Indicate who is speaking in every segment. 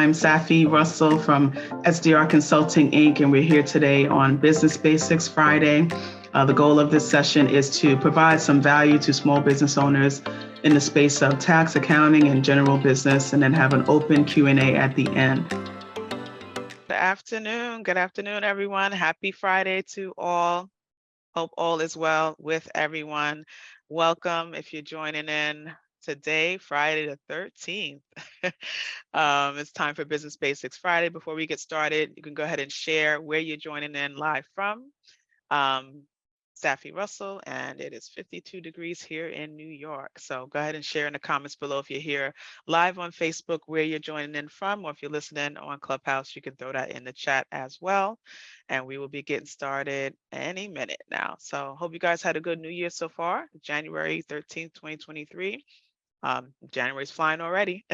Speaker 1: I'm Safi Russell from SDR Consulting Inc., and we're here today on Business Basics Friday. The goal of this session is to provide some value to small business owners in the space of tax, accounting, and general business, and then have an open Q&A at the end.
Speaker 2: Good afternoon, everyone. Happy Friday to all. Hope all is well with everyone. Welcome if you're joining in today, Friday the 13th. It's time for Business Basics Friday. Before we get started, you can go ahead and share where you're joining in live from. Safi Russell, and it is 52 degrees here in New York. So go ahead and share in the comments below if you're here live on Facebook where you're joining in from, or if you're listening on Clubhouse, you can throw that in the chat as well. And we will be getting started any minute now. So hope you guys had a good New Year so far, January 13th, 2023. January's flying already.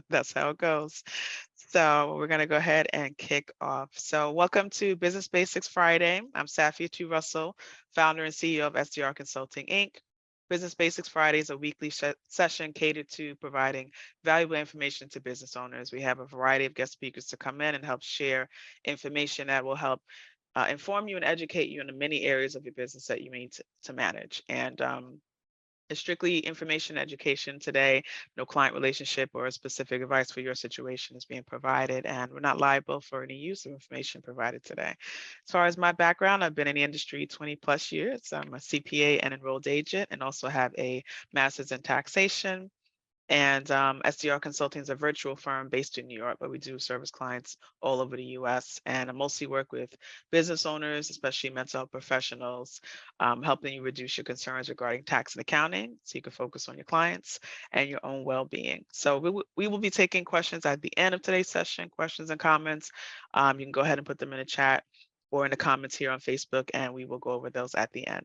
Speaker 2: That's how it goes. So we're going to go ahead and kick off. So welcome to Business Basics Friday. I'm Safi Russell, founder and CEO of SDR Consulting Inc. Business Basics Friday is a weekly session catered to providing valuable information to business owners. We have a variety of guest speakers to come in and help share information that will help inform you and educate you in the many areas of your business that you need to manage. And it's strictly information education today. No client relationship or specific advice for your situation is being provided, and we're not liable for any use of information provided today. As far as my background, I've been in the industry 20 plus years. I'm a CPA and enrolled agent, and also have a master's in taxation. And SDR Consulting is a virtual firm based in New York, but we do service clients all over the US. And I mostly work with business owners, especially mental health professionals, helping you reduce your concerns regarding tax and accounting so you can focus on your clients and your own well-being. So we will be taking questions at the end of today's session, questions and comments. You can go ahead and put them in the chat or in the comments here on Facebook, and we will go over those at the end.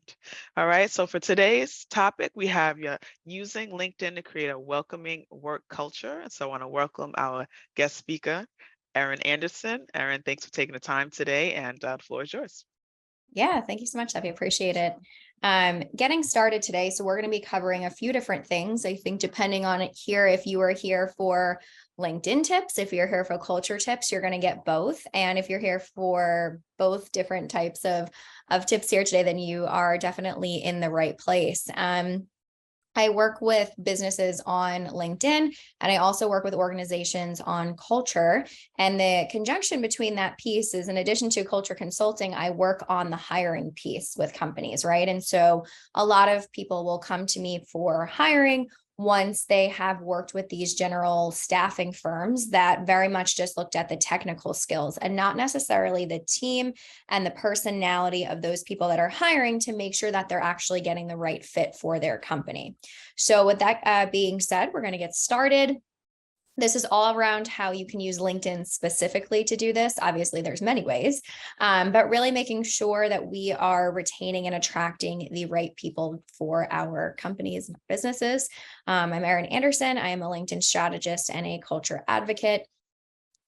Speaker 2: All right, so for today's topic, we have using LinkedIn to create a welcoming work culture. And so I want to welcome our guest speaker, Erin Anderson. Erin, thanks for taking the time today, and the floor is yours.
Speaker 3: Yeah, thank you so much, Safi. Appreciate it. Getting started today. So we're going to be covering a few different things. I think depending on it here, if you are here for LinkedIn tips, if you're here for culture tips, you're going to get both. And if you're here for both different types of tips here today, then you are definitely in the right place. I work with businesses on LinkedIn, and I also work with organizations on culture. And the conjunction between that piece is, in addition to culture consulting, I work on the hiring piece with companies, right? And so a lot of people will come to me for hiring once they have worked with these general staffing firms that very much just looked at the technical skills and not necessarily the team and the personality of those people that are hiring to make sure that they're actually getting the right fit for their company. So with that being said, we're going to get started. This is all around how you can use LinkedIn specifically to do this. Obviously, there's many ways, but really making sure that we are retaining and attracting the right people for our companies and businesses. I'm Erin Anderson. I am a LinkedIn strategist and a culture advocate.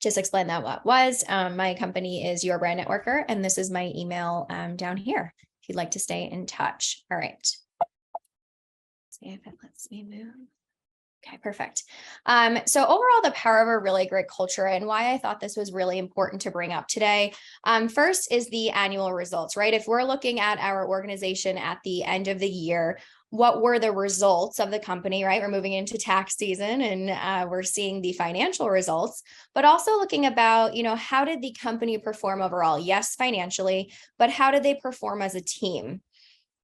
Speaker 3: Just explain that what was. My company is Your Brand Networker, and this is my email down here if you'd like to stay in touch. All right. Let's see if it lets me move. Okay, perfect. So overall, the power of a really great culture and why I thought this was really important to bring up today. First is the annual results, right? If we're looking at our organization at the end of the year, what were the results of the company, right? We're moving into tax season and we're seeing the financial results, but also looking about, how did the company perform overall? Yes, financially, but how did they perform as a team?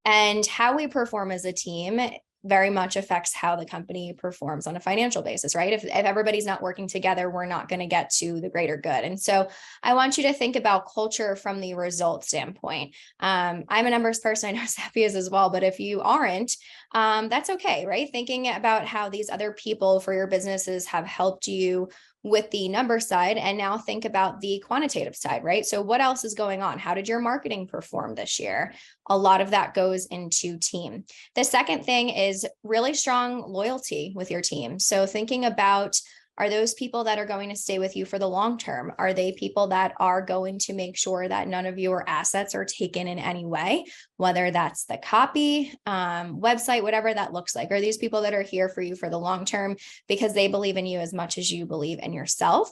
Speaker 3: And how we perform as a team very much affects how the company performs on a financial basis, right? If everybody's not working together, we're not going to get to the greater good. And so I want you to think about culture from the result standpoint. I'm a numbers person. I know Safi is as well, but if you aren't, that's okay, right? Thinking about how these other people for your businesses have helped you with the number side, and now think about the quantitative side, right? So what else is going on? How did your marketing perform this year? A lot of that goes into team. The second thing is really strong loyalty with your team. So thinking about, are those people that are going to stay with you for the long term? Are they people that are going to make sure that none of your assets are taken in any way, whether that's the copy, website, whatever that looks like? Are these people that are here for you for the long term because they believe in you as much as you believe in yourself?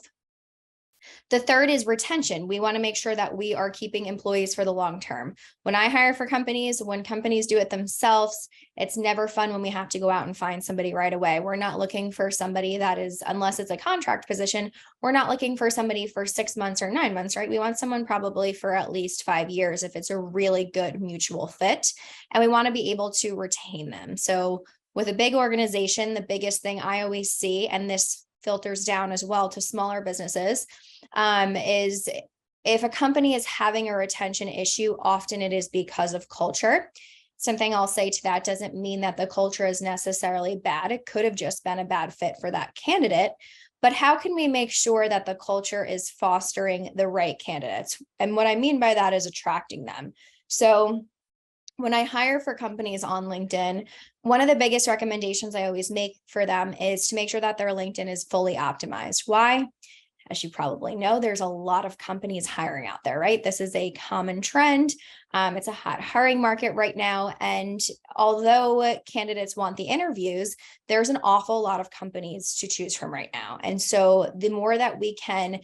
Speaker 3: The third is retention. We want to make sure that we are keeping employees for the long term. When I hire for companies, when companies do it themselves, it's never fun when we have to go out and find somebody right away. We're not looking for somebody that is, unless it's a contract position, we're not looking for somebody for 6 months or 9 months, right? We want someone probably for at least 5 years if it's a really good mutual fit. And we want to be able to retain them. So with a big organization, the biggest thing I always see, and this filters down as well to smaller businesses, is if a company is having a retention issue, often it is because of culture. Something I'll say to that doesn't mean that the culture is necessarily bad. It could have just been a bad fit for that candidate. But how can we make sure that the culture is fostering the right candidates? And what I mean by that is attracting them. So when I hire for companies on LinkedIn, one of the biggest recommendations I always make for them is to make sure that their LinkedIn is fully optimized. Why? As you probably know, there's a lot of companies hiring out there, right? This is a common trend. It's a hot hiring market right now. And although candidates want the interviews, there's an awful lot of companies to choose from right now. And so the more that we can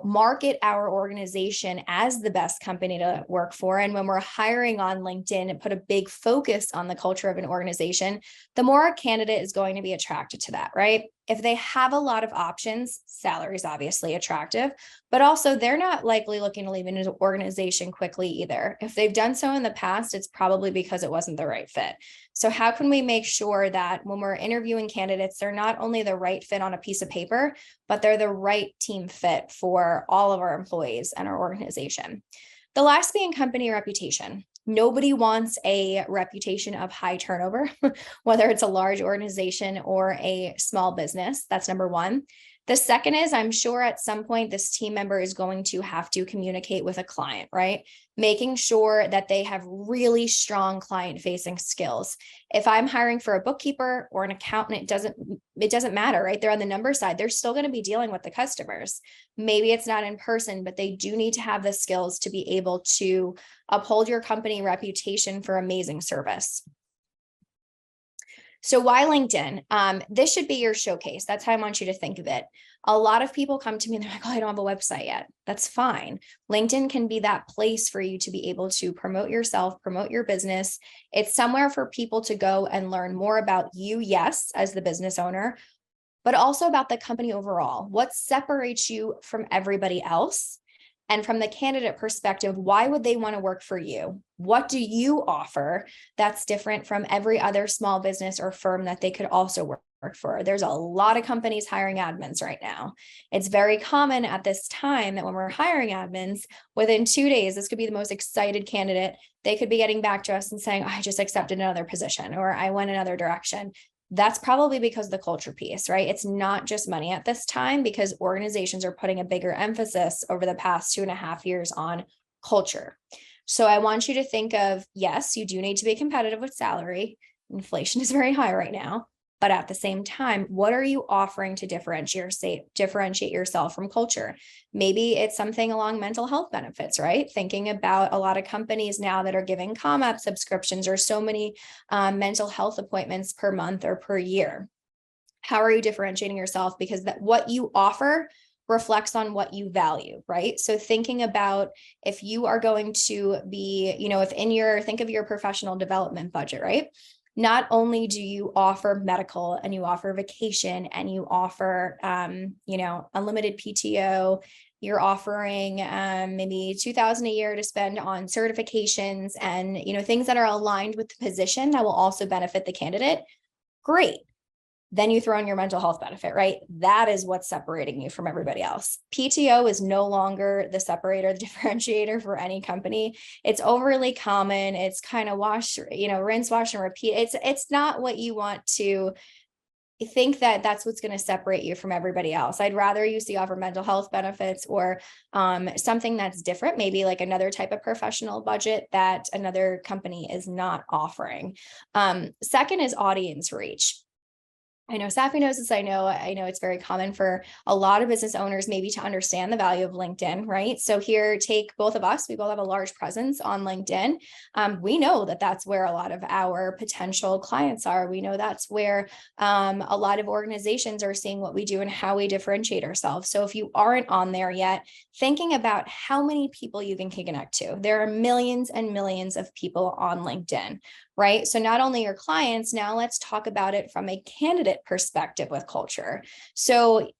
Speaker 3: market our organization as the best company to work for. And when we're hiring on LinkedIn and put a big focus on the culture of an organization, the more a candidate is going to be attracted to that, right? If they have a lot of options, salary is obviously attractive, but also they're not likely looking to leave an organization quickly either. If they've done so in the past, it's probably because it wasn't the right fit. So how can we make sure that when we're interviewing candidates, they're not only the right fit on a piece of paper, but they're the right team fit for all of our employees and our organization? The last being company reputation. Nobody wants a reputation of high turnover, whether it's a large organization or a small business. That's number one. The second is, I'm sure at some point this team member is going to have to communicate with a client, right? Making sure that they have really strong client-facing skills. If I'm hiring for a bookkeeper or an accountant, it doesn't matter, right? They're on the number side. They're still going to be dealing with the customers. Maybe it's not in person, but they do need to have the skills to be able to uphold your company reputation for amazing service. So why LinkedIn? This should be your showcase. That's how I want you to think of it. A lot of people come to me and they're like, oh, I don't have a website yet. That's fine. LinkedIn can be that place for you to be able to promote yourself, promote your business. It's somewhere for people to go and learn more about you, yes, as the business owner, but also about the company overall. What separates you from everybody else? And from the candidate perspective, why would they want to work for you? What do you offer that's different from every other small business or firm that they could also work for? There's a lot of companies hiring admins right now. It's very common at this time that when we're hiring admins, within 2 days, this could be the most excited candidate. They could be getting back to us and saying, oh, I just accepted another position, or I went another direction. That's probably because of the culture piece, right? It's not just money at this time, because organizations are putting a bigger emphasis over the past 2.5 years on culture. So I want you to think of, yes, you do need to be competitive with salary. Inflation is very high right now, but at the same time, what are you offering to differentiate yourself from culture? Maybe it's something along mental health benefits, right? Thinking about a lot of companies now that are giving ComApp subscriptions or so many mental health appointments per month or per year. How are you differentiating yourself? Because what you offer reflects on what you value, right? So thinking about if you are going to be, think of your professional development budget, right? Not only do you offer medical and you offer vacation and you offer, unlimited PTO, you're offering maybe $2,000 a year to spend on certifications and, things that are aligned with the position that will also benefit the candidate. Great. Then you throw in your mental health benefit, right? That is what's separating you from everybody else. PTO is no longer the separator, the differentiator for any company. It's overly common. It's kind of rinse, wash, and repeat. It's not what you want to think that's what's going to separate you from everybody else. I'd rather you see offer mental health benefits or something that's different, maybe like another type of professional budget that another company is not offering. Second is audience reach. I know Safi knows this. I know it's very common for a lot of business owners maybe to understand the value of LinkedIn, right? So here, take both of us. We both have a large presence on LinkedIn. We know that that's where a lot of our potential clients are. We know that's where a lot of organizations are seeing what we do and how we differentiate ourselves. So if you aren't on there yet, thinking about how many people you can connect to. There are millions and millions of people on LinkedIn, right? So not only your clients, now let's talk about it from a candidate perspective with culture. So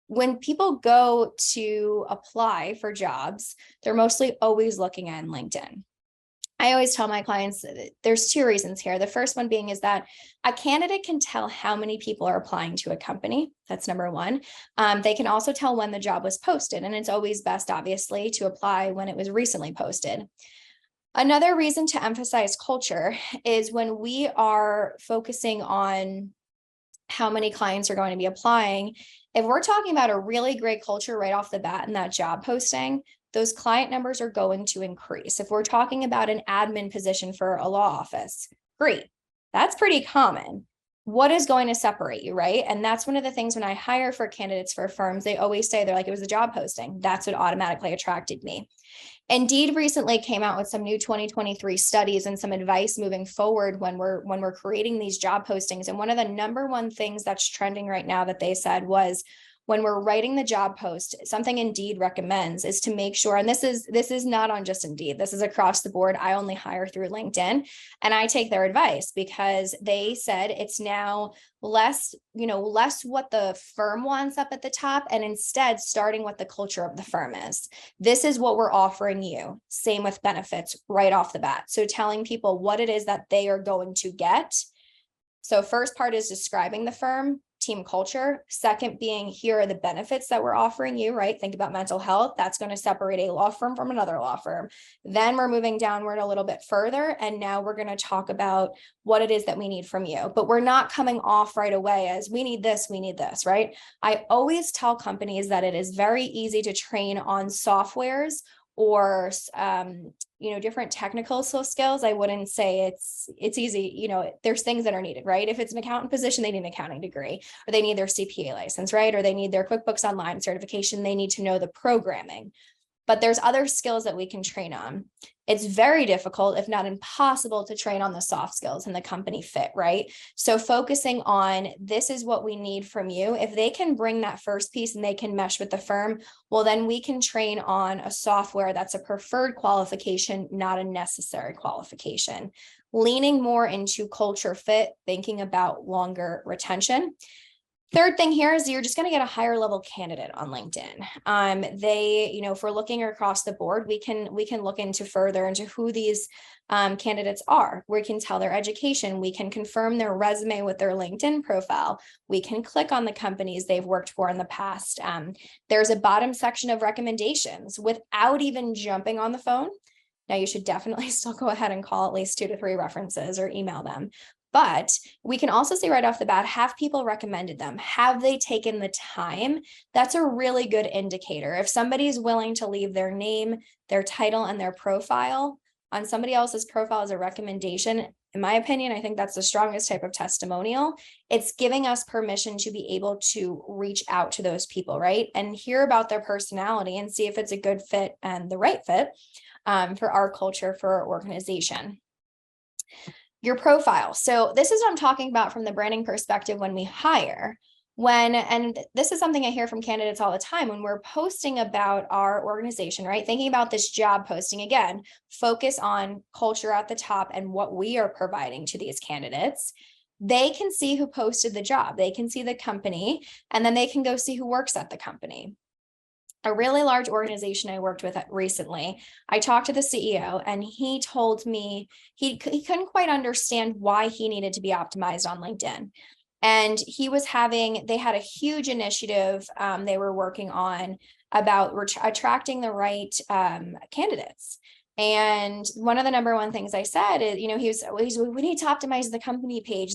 Speaker 3: when people go to apply for jobs, they're mostly always looking at LinkedIn. I always tell my clients that there's two reasons here. The first one being is that a candidate can tell how many people are applying to a company. That's number one. They can also tell when the job was posted, and it's always best, obviously, to apply when it was recently posted. Another reason to emphasize culture is when we are focusing on how many clients are going to be applying. If we're talking about a really great culture right off the bat in that job posting, those client numbers are going to increase. If we're talking about an admin position for a law office, great. That's pretty common. What is going to separate you, right? And that's one of the things when I hire for candidates for firms, they always say, they're like, it was a job posting. That's what automatically attracted me. Indeed recently came out with some new 2023 studies and some advice moving forward when we're creating these job postings. And one of the number one things that's trending right now that they said was, when we're writing the job post, something Indeed recommends is to make sure, and this is not on just Indeed, this is across the board. I only hire through LinkedIn, and I take their advice because they said it's now less what the firm wants up at the top, and instead starting what the culture of the firm is. This is what we're offering you. Same with benefits right off the bat. So telling people what it is that they are going to get. So first part is describing the firm, team culture. Second being, here are the benefits that we're offering you, right? Think about mental health. That's going to separate a law firm from another law firm. Then we're moving downward a little bit further. And now we're going to talk about what it is that we need from you. But we're not coming off right away as we need this, right? I always tell companies that it is very easy to train on softwares or different technical skills. I wouldn't say it's easy. There's things that are needed, right? If it's an accountant position, they need an accounting degree, or they need their CPA license, right? Or they need their QuickBooks Online certification. They need to know the programming. But there's other skills that we can train on. It's very difficult, if not impossible, to train on the soft skills and the company fit, right? So focusing on, this is what we need from you. If they can bring that first piece and they can mesh with the firm, well, then we can train on a software that's a preferred qualification, not a necessary qualification. Leaning more into culture fit, thinking about longer retention. Third thing here is you're just going to get a higher level candidate on LinkedIn. If we're looking across the board, we can look into further into who these candidates are. We can tell their education. We can confirm their resume with their LinkedIn profile. We can click on the companies they've worked for in the past. There's a bottom section of recommendations without even jumping on the phone. Now, you should definitely still go ahead and call at least 2 to 3 references or email them. But we can also see right off the bat, have people recommended them? Have they taken the time? That's a really good indicator. If somebody's willing to leave their name, their title, and their profile on somebody else's profile as a recommendation, in my opinion, I think that's the strongest type of testimonial. It's giving us permission to be able to reach out to those people, right? And hear about their personality and see if it's a good fit and the right fit for our culture, for our organization. Your profile. So this is what I'm talking about from the branding perspective when we hire. And this is something I hear from candidates all the time when we're posting about our organization, right? Thinking about this job posting, again, focus on culture at the top and what we are providing to these candidates. They can see who posted the job. They can see the company, and then they can go see who works at the company. A really large organization I worked with recently, I talked to the CEO and he told me he couldn't quite understand why he needed to be optimized on LinkedIn. And they had a huge initiative they were working on about attracting the right candidates. And one of the number one things I said is, we need to optimize the company page.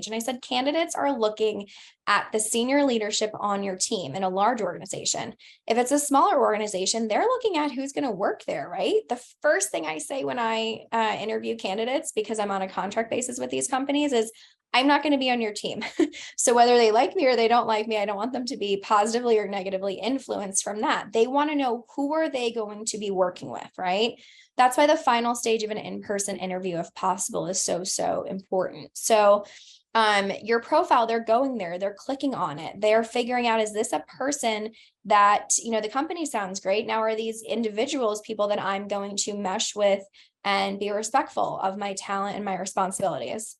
Speaker 3: And I said, candidates are looking at the senior leadership on your team in a large organization. If it's a smaller organization, they're looking at who's going to work there, right? The first thing I say when I interview candidates, because I'm on a contract basis with these companies, is I'm not going to be on your team. So whether they like me or they don't like me, I don't want them to be positively or negatively influenced from that. They want to know, who are they going to be working with, right? That's why the final stage of an in-person interview, if possible, is so important. So your profile, they're going there, they're clicking on it, they're figuring out, is this a person that, the company sounds great. Now, are these individuals people that I'm going to mesh with and be respectful of my talent and my responsibilities?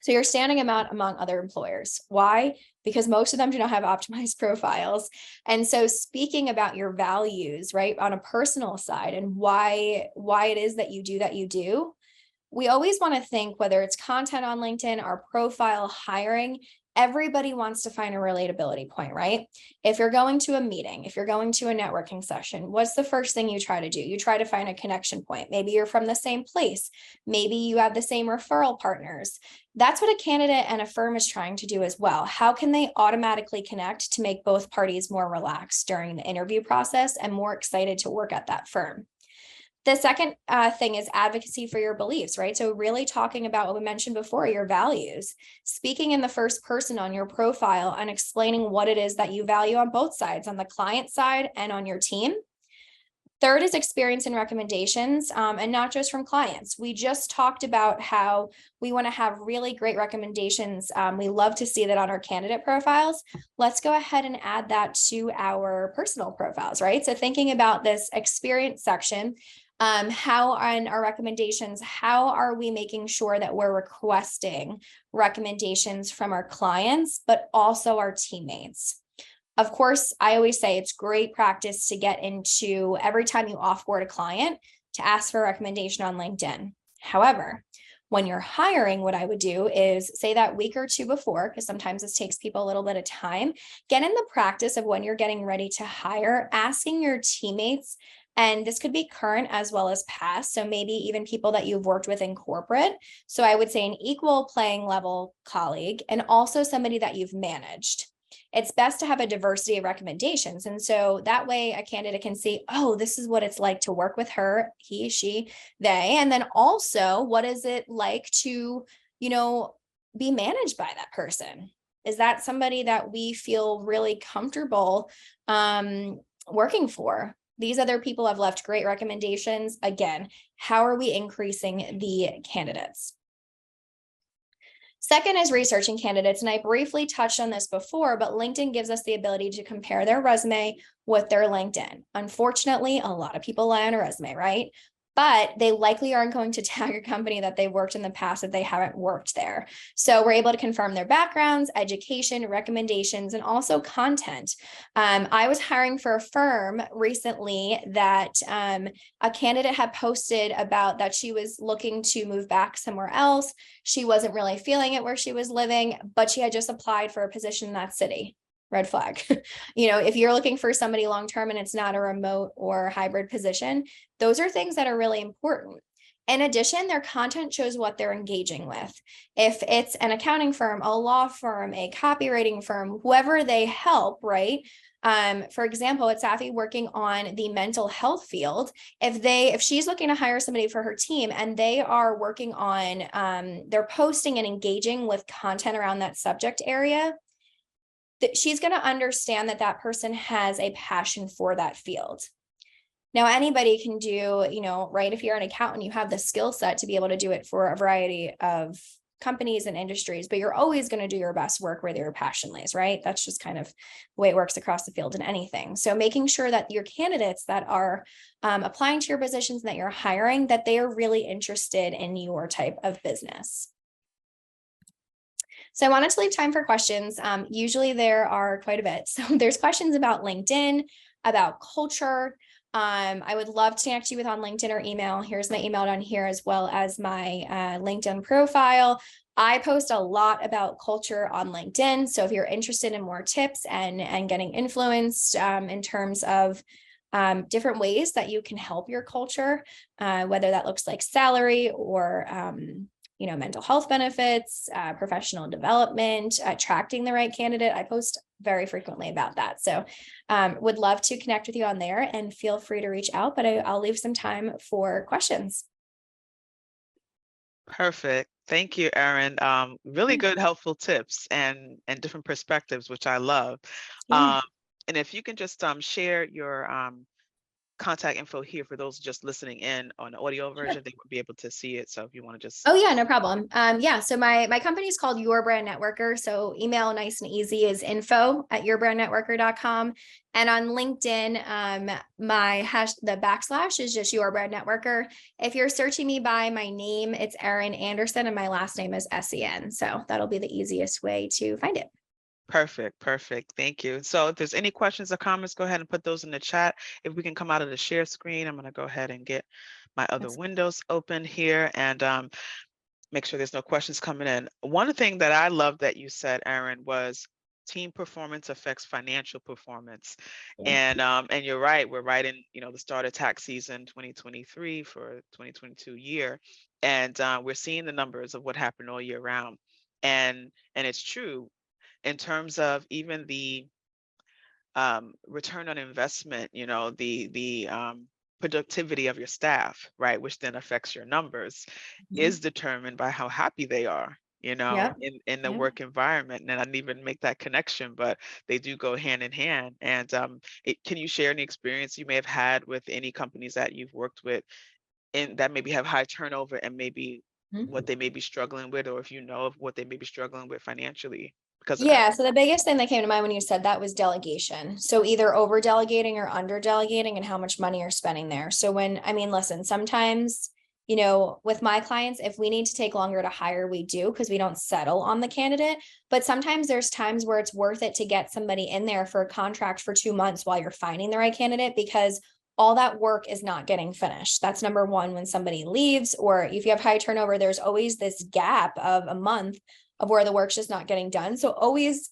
Speaker 3: So you're standing out among other employers. Why? Because most of them do not have optimized profiles. And so speaking about your values, right, on a personal side, and why it is that you do, we always want to think, whether it's content on LinkedIn, our profile, hiring, everybody wants to find a relatability point, right? If you're going to a meeting, if you're going to a networking session, what's the first thing you try to do? You try to find a connection point. Maybe you're from the same place. Maybe you have the same referral partners. That's what a candidate and a firm is trying to do as well. How can they automatically connect to make both parties more relaxed during the interview process and more excited to work at that firm? The second thing is advocacy for your beliefs, right? So really talking about what we mentioned before, your values, speaking in the first person on your profile and explaining what it is that you value on both sides, on the client side and on your team. Third is experience and recommendations, and not just from clients. We just talked about how we want to have really great recommendations. We love to see that on our candidate profiles. Let's go ahead and add that to our personal profiles, right? So thinking about this experience section, how on our recommendations, how are we making sure that we're requesting recommendations from our clients, but also our teammates? Of course, I always say it's great practice to get into, every time you offboard a client, to ask for a recommendation on LinkedIn. However, when you're hiring, what I would do is say that week or two before, because sometimes this takes people a little bit of time, get in the practice of, when you're getting ready to hire, asking your teammates, and this could be current as well as past, so maybe even people that you've worked with in corporate. So I would say an equal playing level colleague, and also somebody that you've managed. It's best to have a diversity of recommendations. And so that way a candidate can see, oh, this is what it's like to work with her, he, she, they. And then also, what is it like to, be managed by that person? Is that somebody that we feel really comfortable working for? These other people have left great recommendations. Again, how are we increasing the candidates? Second is researching candidates. And I briefly touched on this before, but LinkedIn gives us the ability to compare their resume with their LinkedIn. Unfortunately, a lot of people lie on a resume, right? But they likely aren't going to tag a company that they worked in the past if they haven't worked there. So we're able to confirm their backgrounds, education, recommendations, and also content. I was hiring for a firm recently that a candidate had posted about that she was looking to move back somewhere else. She wasn't really feeling it where she was living, but she had just applied for a position in that city. Red flag. If you're looking for somebody long-term and it's not a remote or hybrid position, those are things that are really important. In addition, their content shows what they're engaging with. If it's an accounting firm, a law firm, a copywriting firm, whoever they help, right? For example, it's Safi working on the mental health field. If she's looking to hire somebody for her team and they are working on, they're posting and engaging with content around that subject area, that she's going to understand that that person has a passion for that field. Now, anybody can do, right? If you're an accountant, you have the skill set to be able to do it for a variety of companies and industries, but you're always going to do your best work where your passion lays, right? That's just kind of the way it works across the field in anything. So making sure that your candidates that are applying to your positions and that you're hiring, that they are really interested in your type of business. So I wanted to leave time for questions. Usually there are quite a bit. So there's questions about LinkedIn, about culture. I would love to connect you with on LinkedIn or email. Here's my email down here, as well as my LinkedIn profile. I post a lot about culture on LinkedIn. So if you're interested in more tips and getting influenced in terms of different ways that you can help your culture, whether that looks like salary or mental health benefits, professional development, attracting the right candidate. I post very frequently about that. So would love to connect with you on there, and feel free to reach out, but I'll leave some time for questions.
Speaker 2: Perfect. Thank you, Erin. Really
Speaker 3: Yeah.
Speaker 2: good, helpful tips and different perspectives, which I love.
Speaker 3: Yeah.
Speaker 2: Um, and if you can just share your contact info here for those just listening in on the audio
Speaker 3: Sure.
Speaker 2: version, they would be able to see it. So if you want to just
Speaker 3: Oh yeah, no problem. Yeah, so my company is called Your Brand Networker. So email nice and easy is info@yourbrandnetworker.com. And on LinkedIn, the backslash is just Your Brand Networker. If you're searching me by my name, it's Erin Anderson, and my last name is Sen. So that'll be the easiest way to find it.
Speaker 2: perfect, perfect. Thank you. So if there's any questions or comments, go ahead and put those in the chat. If we can come out of the share screen, I'm going to go ahead and get my other
Speaker 3: That's
Speaker 2: windows open here and make sure there's no questions coming in. One thing that I love that you said, Erin, was team performance affects financial performance.
Speaker 3: yeah.
Speaker 2: And you're right, we're right in, the start of tax season 2023 for 2022 year. And we're seeing the numbers of what happened all year round. And it's true in terms of even the return on investment, the productivity of your staff, right, which then affects your numbers,
Speaker 3: Mhm.
Speaker 2: is determined by how happy they are,
Speaker 3: Yep.
Speaker 2: in the
Speaker 3: Yep.
Speaker 2: work environment. And I didn't even make that connection, but they do go hand in hand. And can you share any experience you may have had with any companies that you've worked with and that maybe have high turnover and maybe what
Speaker 3: Mhm.
Speaker 2: they may be struggling with, or if you know of what they may be struggling with financially because of that?
Speaker 3: Yeah, so the biggest thing that came to mind when you said that was delegation. So either over delegating or under delegating and how much money you're spending there. So listen, sometimes, with my clients, if we need to take longer to hire, we do because we don't settle on the candidate. But sometimes there's times where it's worth it to get somebody in there for a contract for 2 months while you're finding the right candidate because all that work is not getting finished. That's number one. When somebody leaves, or if you have high turnover, there's always this gap of a month of where the work's just not getting done. So always,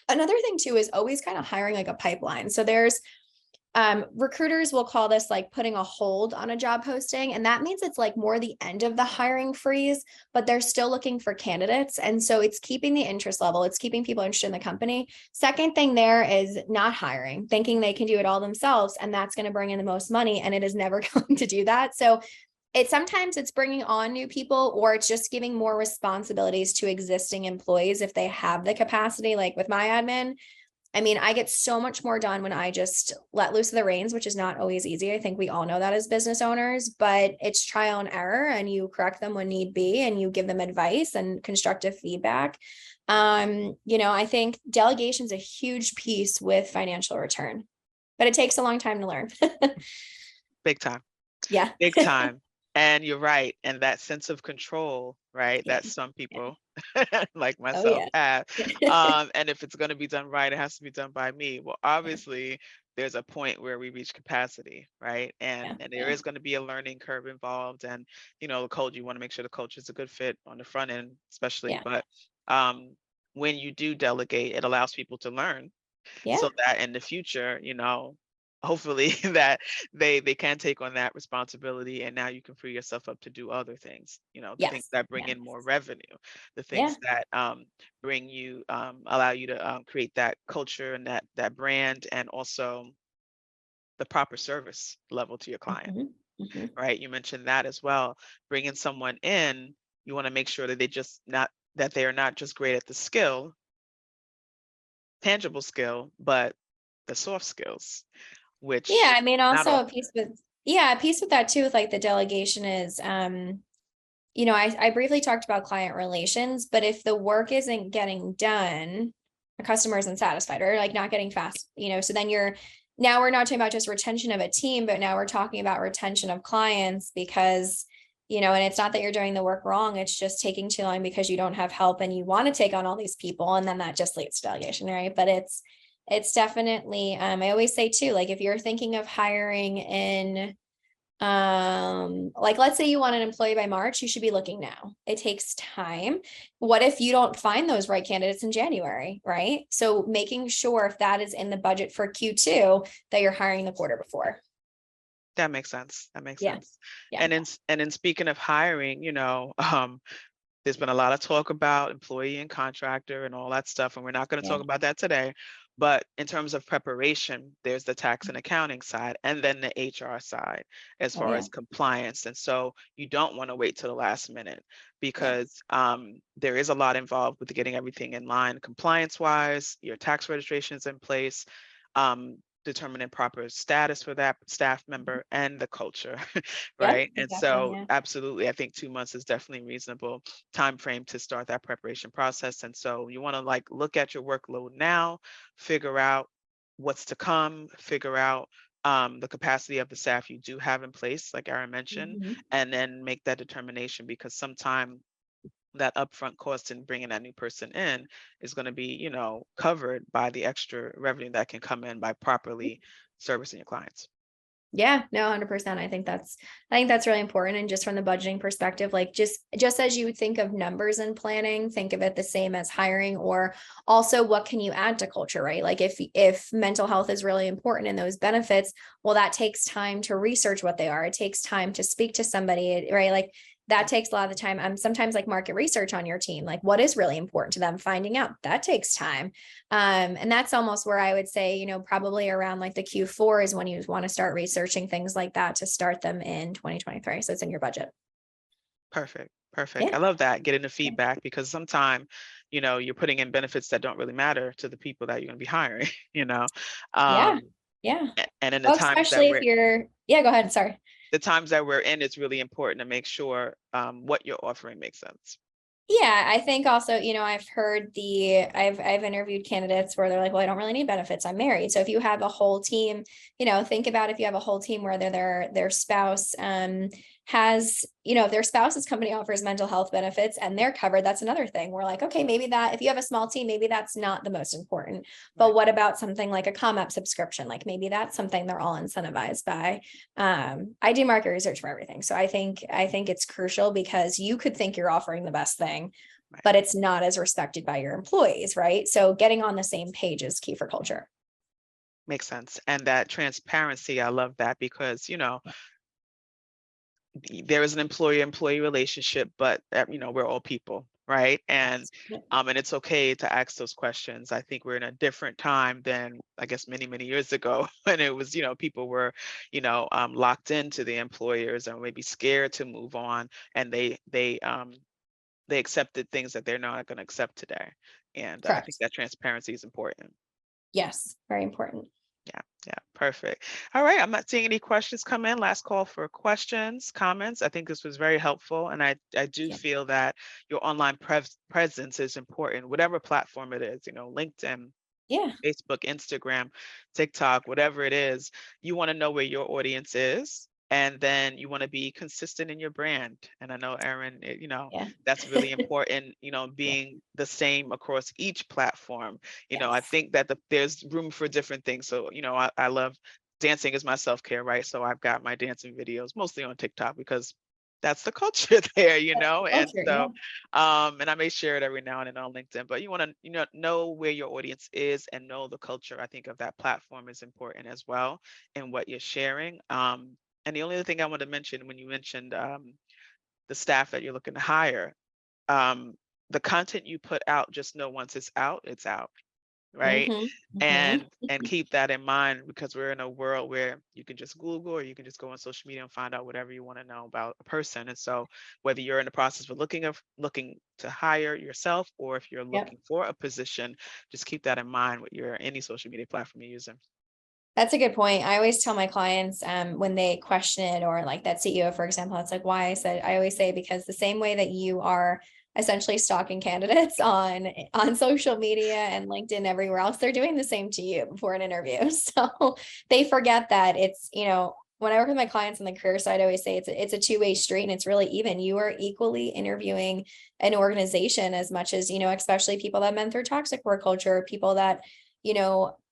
Speaker 3: another thing too is always kind of hiring like a pipeline. So there's recruiters will call this like putting a hold on a job posting. And that means it's like more the end of the hiring freeze, but they're still looking for candidates. And so it's keeping the interest level, it's keeping people interested in the company. Second thing there is not hiring, thinking they can do it all themselves. And that's going to bring in the most money. And it is never going to do that. So sometimes it's bringing on new people, or it's just giving more responsibilities to existing employees if they have the capacity. Like with my admin, I get so much more done when I just let loose of the reins, which is not always easy. I think we all know that as business owners, but it's trial and error, and you correct them when need be, and you give them advice and constructive feedback. I think delegation is a huge piece with financial return, but it takes a long time to learn.
Speaker 2: Big time.
Speaker 3: Yeah.
Speaker 2: Big time. And you're right. And that sense of control, right,
Speaker 3: Yeah.
Speaker 2: that some
Speaker 3: Yeah.
Speaker 2: people like
Speaker 3: Oh
Speaker 2: myself
Speaker 3: yeah.
Speaker 2: have. And if it's going to be done right, it has to be done by me. Well,
Speaker 3: Yeah.
Speaker 2: obviously, there's a point where we reach capacity, right?
Speaker 3: Yeah.
Speaker 2: And there
Speaker 3: Yeah.
Speaker 2: is going to be a learning curve involved. And, the code, you want to make sure the culture is a good fit on the front end, especially.
Speaker 3: Yeah.
Speaker 2: But when you do delegate, it allows people to learn
Speaker 3: Yeah.
Speaker 2: so that in the future, hopefully that they can take on that responsibility, and now you can free yourself up to do other things, the things
Speaker 3: Yes.
Speaker 2: that bring
Speaker 3: Yeah.
Speaker 2: in more revenue, the
Speaker 3: Yeah.
Speaker 2: things that bring you allow you to create that culture and that brand, and also the proper service level to your client,
Speaker 3: Mhm. Mhm.
Speaker 2: right? You mentioned that as well. Bringing someone in, you want to make sure that they are not just great at the skill, tangible skill, but the soft skills,
Speaker 3: Yeah,
Speaker 2: which not
Speaker 3: also
Speaker 2: all.
Speaker 3: a piece with that too, with like the delegation is, I briefly talked about client relations, but if the work isn't getting done, the customer isn't satisfied or like not getting fast, so then now we're not talking about just retention of a team, but now we're talking about retention of clients because, and it's not that you're doing the work wrong. It's just taking too long because you don't have help and you want to take on all these people. And then that just leads to delegation, right? But it's definitely, I always say too, like if you're thinking of hiring in, like let's say you want an employee by March, you should be looking now. It takes time. What if you don't find those right candidates in January, right? So making sure if that is in the budget for Q2 that you're hiring the quarter before.
Speaker 2: That makes sense. That makes
Speaker 3: Yeah.
Speaker 2: sense.
Speaker 3: Yeah.
Speaker 2: And in speaking of hiring, there's been a lot of talk about employee and contractor and all that stuff, and we're not going to
Speaker 3: Yeah.
Speaker 2: talk about that today. But in terms of preparation, there's the tax and accounting side, and then the HR side as
Speaker 3: Oh
Speaker 2: far
Speaker 3: yeah.
Speaker 2: as compliance. And so you don't want to wait till the last minute,
Speaker 3: Yeah.
Speaker 2: because there is a lot involved with getting everything in line compliance wise, your tax registrations in place, determining proper status for that staff member, and the culture,
Speaker 3: Yeah,
Speaker 2: right? And
Speaker 3: exactly.
Speaker 2: so
Speaker 3: Yeah.
Speaker 2: absolutely, I think 2 months is definitely a reasonable time frame to start that preparation process. And so you want to like look at your workload now, figure out what's to come, figure out the capacity of the staff you do have in place, like Aaron mentioned,
Speaker 3: Mhm.
Speaker 2: and then make that determination, because sometimes that upfront cost in bringing that new person in is going to be, covered by the extra revenue that can come in by properly servicing your clients.
Speaker 3: Yeah, no, 100%. I think that's really important. And just from the budgeting perspective, like just as you think of numbers and planning, think of it the same as hiring, or also what can you add to culture, right? Like if mental health is really important in those benefits, well, that takes time to research what they are. It takes time to speak to somebody, right? Like that takes a lot of the time. Sometimes like market research on your team, like what is really important to them, finding out that takes time. And that's almost where I would say, probably around like the Q4 is when you want to start researching things like that to start them in 2023. So it's in your budget.
Speaker 2: Perfect. Perfect.
Speaker 3: Yeah.
Speaker 2: I love that, getting the feedback, because sometimes, you're putting in benefits that don't really matter to the people that you're going to be hiring, you know.
Speaker 3: Yeah.
Speaker 2: Um,
Speaker 3: Yeah.
Speaker 2: and in
Speaker 3: Well, especially if you're, yeah, go ahead. Sorry.
Speaker 2: the times that we're in, it's really important to make sure what you're offering makes sense.
Speaker 3: Yeah, I think also, I've interviewed candidates where they're like, well, I don't really need benefits. I'm married. So if you have a whole team, think about if you have a whole team where their spouse has, if their spouse's company offers mental health benefits and they're covered, that's another thing. We're like, okay, maybe that if you have a small team, maybe that's not the most important. But
Speaker 2: Right.
Speaker 3: what about something like a ComUp subscription? Like maybe that's something they're all incentivized by. I do market research for everything. So I think it's crucial, because you could think you're offering the best thing,
Speaker 2: Right.
Speaker 3: but it's not as respected by your employees, right? So getting on the same page is key for culture.
Speaker 2: Makes sense. And that transparency, I love that, because, there is an employee-employee relationship, but we're all people, right? And and it's okay to ask those questions. I think we're in a different time than, I guess, many, many years ago, when it was, people were, locked into the employers and maybe scared to move on, and they accepted things that they're not going to accept today. And I think
Speaker 3: Correct.
Speaker 2: that transparency is important.
Speaker 3: Yes, very important.
Speaker 2: Yeah, yeah, perfect. All right, I'm not seeing any questions come in. Last call for questions, comments. I think this was very helpful, and I do
Speaker 3: Yeah.
Speaker 2: feel that your online presence is important, whatever platform it is, LinkedIn,
Speaker 3: Yeah.
Speaker 2: Facebook, Instagram, TikTok, whatever it is. You want to know where your audience is, and then you want to be consistent in your brand. And I know, Erin,
Speaker 3: Yeah.
Speaker 2: that's really important,
Speaker 3: Yeah.
Speaker 2: being the same across each platform. I
Speaker 3: Yes.
Speaker 2: think that there's room for different things. So, I love dancing is my self-care, right? So I've got my dancing videos mostly on TikTok, because that's the culture there,
Speaker 3: That's the
Speaker 2: and
Speaker 3: culture. Yeah.
Speaker 2: so and I may share it every now and then on LinkedIn. But you want to know where your audience is and know the culture, I think, of that platform is important as well, in what you're sharing. And the only other thing I want to mention, when you mentioned the staff that you're looking to hire, um, the content you put out, just know once it's out, right?
Speaker 3: Mm-hmm. Mm-hmm.
Speaker 2: And keep that in mind, because we're in a world where you can just Google, or you can just go on social media and find out whatever you want to know about a person. And so whether you're in the process of looking to hire yourself, or if you're
Speaker 3: Yep.
Speaker 2: looking for a position, just keep that in mind with your any social media platform you're using.
Speaker 3: That's a good point. I always tell my clients when they question it, or like that CEO, for example, it's like, why? I always say, because the same way that you are essentially stalking candidates on social media and LinkedIn, everywhere else, they're doing the same to you before an interview. So they forget that it's, when I work with my clients on the career side, I always say it's a two-way street, and it's really even. You are equally interviewing an organization as much as, especially people that have been through toxic work culture, people that,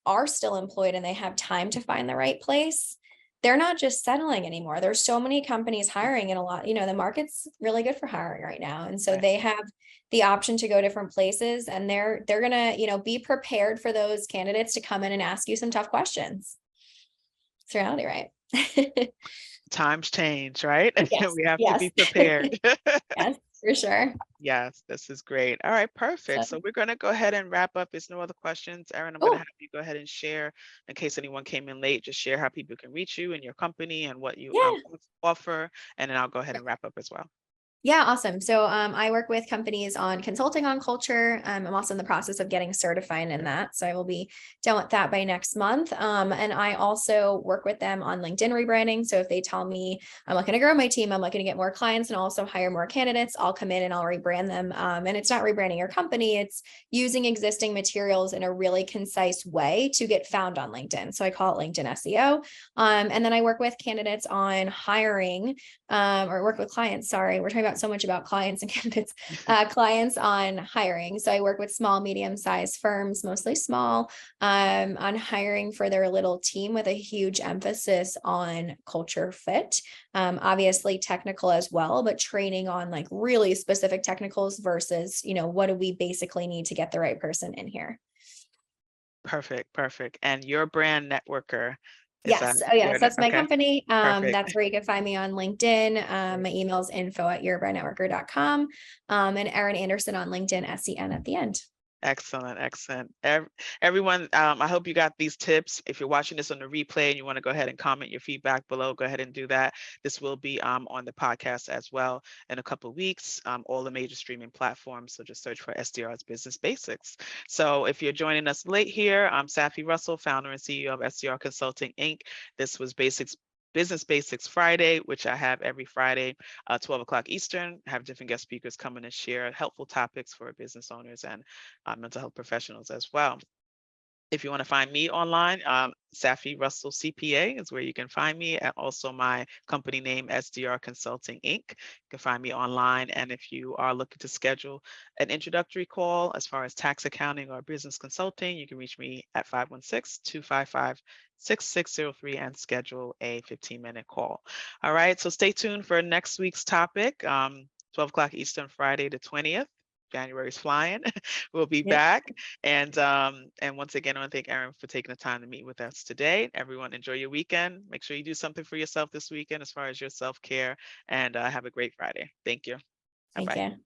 Speaker 3: are still employed and they have time to find the right place. They're not just settling anymore. There's so many companies hiring, and a lot, the market's really good for hiring right now. And so
Speaker 2: Right.
Speaker 3: they have the option to go different places, and they're gonna, be prepared for those candidates to come in and ask you some tough questions. It's reality, right?
Speaker 2: Times change, right?
Speaker 3: Yes.
Speaker 2: We have to
Speaker 3: Yes.
Speaker 2: be prepared.
Speaker 3: Yes. For sure.
Speaker 2: Yes, this is great. All right, perfect.
Speaker 3: So,
Speaker 2: So we're going to go ahead and wrap up. There's no other questions. Erin, I'm going to
Speaker 3: cool.
Speaker 2: have you go ahead and share, in case anyone came in late, just share how people can reach you and your company and what you
Speaker 3: Yeah.
Speaker 2: offer. And then I'll go ahead and wrap up as well.
Speaker 3: Yeah, awesome. So I work with companies on consulting on culture. I'm also in the process of getting certified in that. So I will be done with that by next month. And I also work with them on LinkedIn rebranding. So if they tell me I'm looking to grow my team, I'm looking to get more clients and also hire more candidates, I'll come in and I'll rebrand them. And it's not rebranding your company, it's using existing materials in a really concise way to get found on LinkedIn. So I call it LinkedIn SEO. And then I work with candidates on hiring or work with clients. Sorry, we're talking about so much about clients and candidates, clients on hiring. So I work with small, medium-sized firms, mostly small, on hiring for their little team with a huge emphasis on culture fit. Obviously technical as well, but training on like really specific technicals versus, what do we basically need to get the right person in here?
Speaker 2: Perfect, perfect. And your brand networker.
Speaker 3: Yes. Oh, yes. That's my
Speaker 2: Okay,
Speaker 3: company.
Speaker 2: perfect.
Speaker 3: That's where you can find me on LinkedIn. My email is info@yourbrandnetworker.com. And Erin Anderson on LinkedIn, SEN at the end.
Speaker 2: Excellent, excellent. Everyone, I hope you got these tips. If you're watching this on the replay and you want to go ahead and comment your feedback below, go ahead and do that. This will be on the podcast as well in a couple of weeks, all the major streaming platforms. So just search for SDR's Business Basics. So if you're joining us late here, I'm Safi Russell, founder and CEO of SDR Consulting, Inc. This was Business Basics Friday, which I have every Friday, 12 o'clock Eastern. I have different guest speakers coming and share helpful topics for business owners and mental health professionals as well. If you want to find me online, Safi Russell CPA is where you can find me, and also my company name, SDR Consulting, Inc. You can find me online. And if you are looking to schedule an introductory call as far as tax accounting or business consulting, you can reach me at 516-255-6603 and schedule a 15-minute call. All right, so stay tuned for next week's topic, 12 o'clock Eastern, Friday the 20th. January's flying. We'll be back. And once again, I want to thank Erin for taking the time to meet with us today. Everyone, enjoy your weekend. Make sure you do something for yourself this weekend as far as your self-care, and have a great Friday. Thank you.
Speaker 3: Thank
Speaker 2: Bye-bye.
Speaker 3: you.